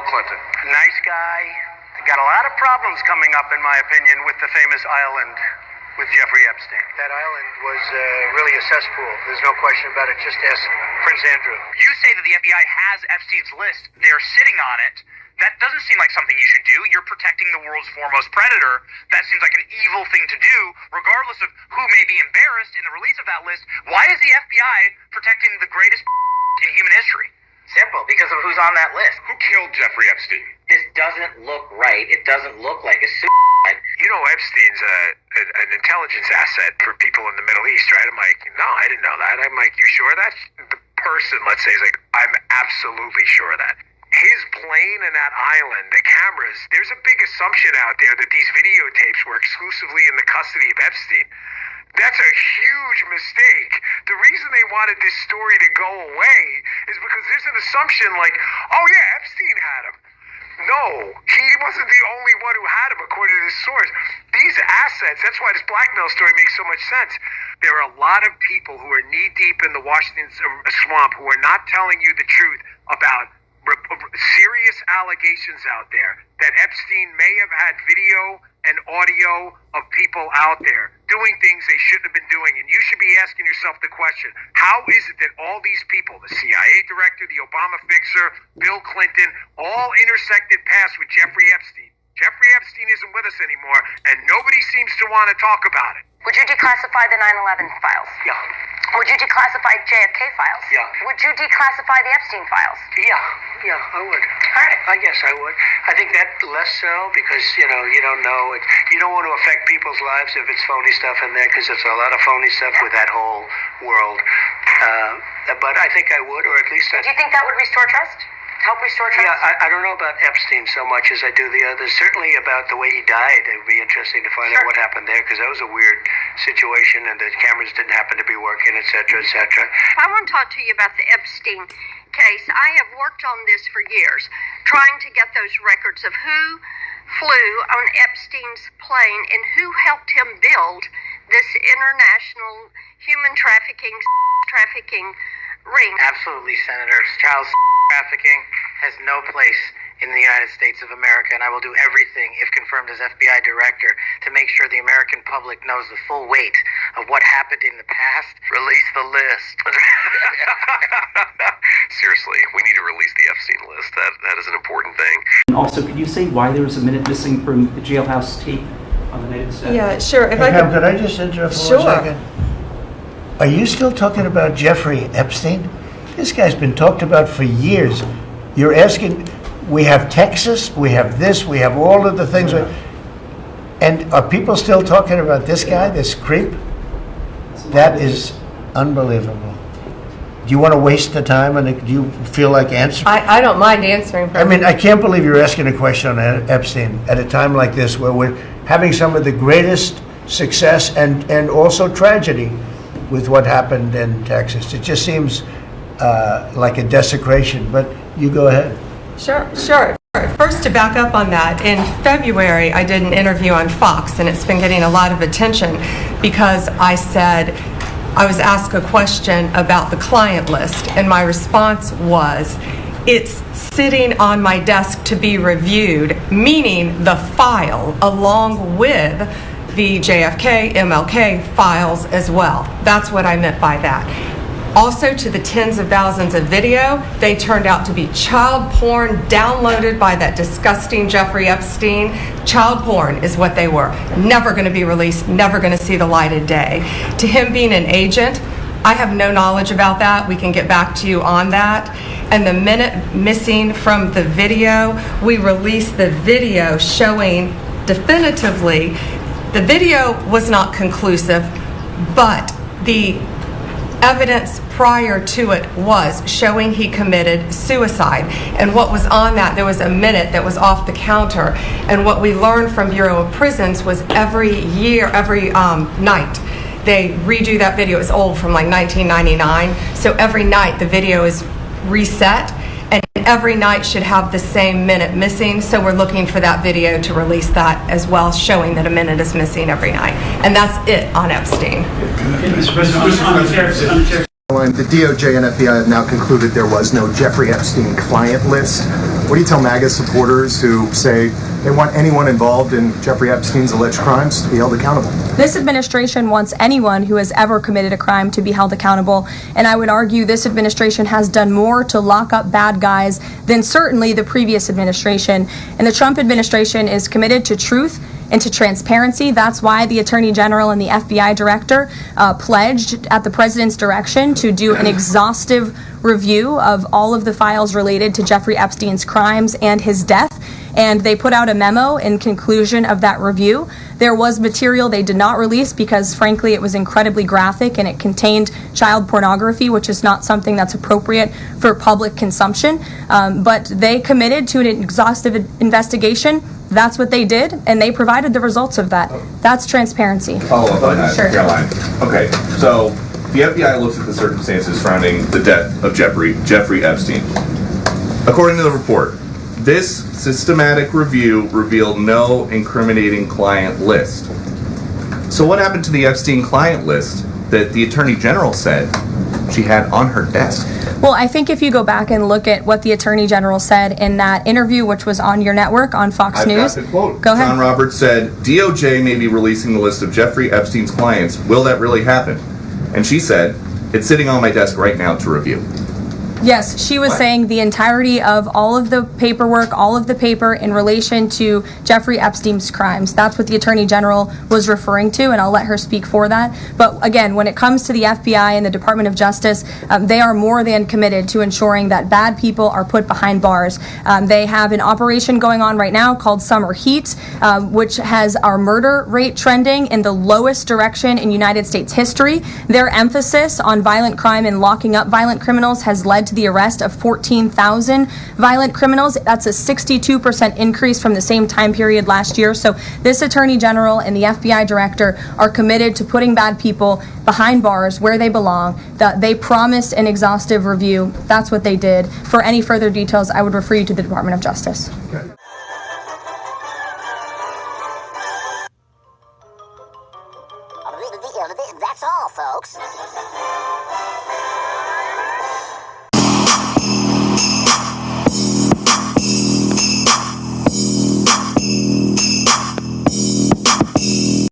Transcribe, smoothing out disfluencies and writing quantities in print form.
Bill Clinton. Nice guy. Got a lot of problems coming up, in my opinion, with the famous island with Jeffrey Epstein. That island was really a cesspool. There's no question about it. Just ask Prince Andrew. You say that the FBI has Epstein's list. They're sitting on it. That doesn't seem like something you should do. You're protecting the world's foremost predator. That seems like an evil thing to do, regardless of who may be embarrassed in the release of that list. Why is the FBI protecting the greatest in human history? Simple, because of who's on that list. Who killed Jeffrey Epstein? This doesn't look right. It doesn't look like a suicide. You know, Epstein's an intelligence asset for people in the Middle East, right? I'm like, no, I didn't know that. I'm like, you sure? That's the person, let's say, is like, I'm absolutely sure of that. His plane and that island, the cameras, there's a big assumption out there that these videotapes were exclusively in the custody of Epstein. That's a huge mistake. The reason they wanted this story to go away is because there's an assumption like, oh yeah, Epstein had him. No, he wasn't the only one who had him, according to this source. These assets, that's why this blackmail story makes so much sense. There are a lot of people who are knee-deep in the Washington swamp who are not telling you the truth about serious allegations out there that Epstein may have had video and audio of people out there doing things they shouldn't have been doing. And you should be asking yourself the question, how is it that all these people, the CIA director, the Obama fixer, Bill Clinton, all intersected paths with Jeffrey Epstein? Jeffrey Epstein isn't with us anymore, and nobody seems to want to talk about it. Would you declassify the 9/11 files? Yeah. Would you declassify JFK files? Yeah. Would you declassify the Epstein files? Yeah, I would. All right. I guess I would. I think that less so because, you don't know. You don't want to affect people's lives if it's phony stuff in there because there's a lot of phony stuff with that whole world. But I think I would, or at least Do you think that would restore trust? Help restore trust? Yeah, I don't know about Epstein so much as I do the others. Certainly about the way he died. It would be interesting to find out what happened there because that was a weird situation and the cameras didn't happen to be working, et cetera, et cetera. I want to talk to you about the Epstein case. I have worked on this for years, trying to get those records of who flew on Epstein's plane and who helped him build this international human trafficking ring. Absolutely, Senators. Child trafficking has no place in the United States of America, and I will do everything, if confirmed as FBI director, to make sure the American public knows the full weight of what happened in the past. Release the list. Seriously, we need to release the Epstein list. That is an important thing. And also, could you say why there was a minute missing from the jailhouse tape on the night of the staff? Yeah, sure. If Hey, I Pam, could, could I just interrupt for Sure. 1 second? Are you still talking about Jeffrey Epstein? This guy's been talked about for years. You're asking, we have Texas, we have this, we have all of the things. And are people still talking about this guy, this creep? That is unbelievable. Do you want to waste the time and do you feel like answering? I don't mind answering. I mean, I can't believe you're asking a question on Epstein at a time like this where we're having some of the greatest success and also tragedy with what happened in Texas. It just seems like a desecration, but you go ahead. Sure. First, to back up on that, in February, I did an interview on Fox, and it's been getting a lot of attention because I said, I was asked a question about the client list, and my response was, it's sitting on my desk to be reviewed, meaning the file, along with the JFK, MLK files as well. That's what I meant by that. Also, to the tens of thousands of video, they turned out to be child porn downloaded by that disgusting Jeffrey Epstein. Child porn is what they were. Never going to be released, never going to see the light of day. To him being an agent, I have no knowledge about that. We can get back to you on that. And the minute missing from the video, we released the video showing definitively the video was not conclusive, but the evidence prior to it was showing he committed suicide. And what was on that, there was a minute that was off the counter. And what we learned from Bureau of Prisons was every night, they redo that video. It's old, from like 1999. So every night the video is reset, and every night should have the same minute missing. So we're looking for that video to release that as well, showing that a minute is missing every night. And that's it on Epstein. The DOJ and FBI have now concluded there was no Jeffrey Epstein client list. What do you tell MAGA supporters who say they want anyone involved in Jeffrey Epstein's alleged crimes to be held accountable? This administration wants anyone who has ever committed a crime to be held accountable, and I would argue this administration has done more to lock up bad guys than certainly the previous administration. And the Trump administration is committed to truth and to transparency. That's why the Attorney General and the FBI Director pledged at the President's direction to do an exhaustive review of all of the files related to Jeffrey Epstein's crimes and his death. And they put out a memo in conclusion of that review. There was material they did not release because, frankly, it was incredibly graphic and it contained child pornography, which is not something that's appropriate for public consumption. But they committed to an exhaustive investigation. That's what they did, and they provided the results of that. That's transparency. Follow up on that, Sure. Caroline. Okay, so the FBI looks at the circumstances surrounding the death of Jeffrey Epstein. According to the report, this systematic review revealed no incriminating client list. So what happened to the Epstein client list that the Attorney General said she had on her desk? Well, I think if you go back and look at what the Attorney General said in that interview, which was on your network, on Fox News. I've got the quote. Go ahead. John Roberts said, DOJ may be releasing the list of Jeffrey Epstein's clients. Will that really happen? And she said, it's sitting on my desk right now to review. Yes, she was saying the entirety of all of the paperwork, all of the paper in relation to Jeffrey Epstein's crimes. That's what the Attorney General was referring to, and I'll let her speak for that. But again, when it comes to the FBI and the Department of Justice, they are more than committed to ensuring that bad people are put behind bars. They have an operation going on right now called Summer Heat, which has our murder rate trending in the lowest direction in United States history. Their emphasis on violent crime and locking up violent criminals has led to the arrest of 14,000 violent criminals. That's a 62% increase from the same time period last year. So this Attorney General and the FBI Director are committed to putting bad people behind bars where they belong. They promised an exhaustive review. That's what they did. For any further details, I would refer you to the Department of Justice. Okay. That's all, folks.